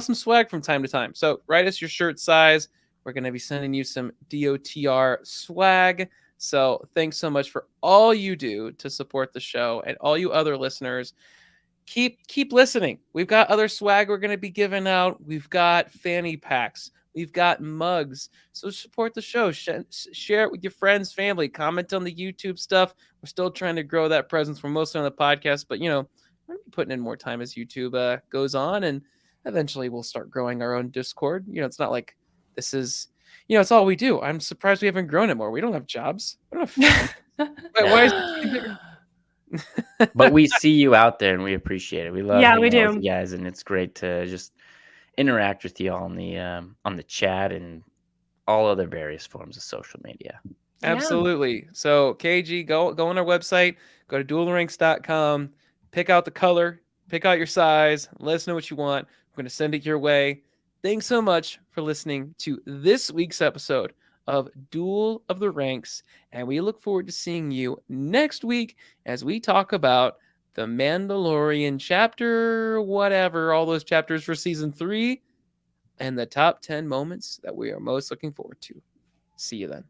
some swag from time to time. So write us your shirt size. We're going to be sending you some DOTR swag. So thanks so much for all you do to support the show, and all you other listeners. Keep listening. We've got other swag we're going to be giving out. We've got fanny packs. We've got mugs. So support the show. Share it with your friends, family. Comment on the YouTube stuff. We're still trying to grow that presence. We're mostly on the podcast, but we're going to be putting in more time as YouTube goes on, and eventually we'll start growing our own Discord. It's not like this is, it's all we do. I'm surprised we haven't grown it more. We don't have jobs. We don't have why is it bigger? But we see you out there, and we appreciate it. We love we hanging out do with you guys, and it's great to just interact with you all on the chat and all other various forms of social media. Absolutely. So KG, go on our website, go to duelranks.com, pick out the color, pick out your size, let us know what you want. We're going to send it your way. Thanks so much for listening to this week's episode of Duel of the Ranks, and we look forward to seeing you next week as we talk about the Mandalorian chapter, whatever, all those chapters for season 3, and the top 10 moments that we are most looking forward to. See you then.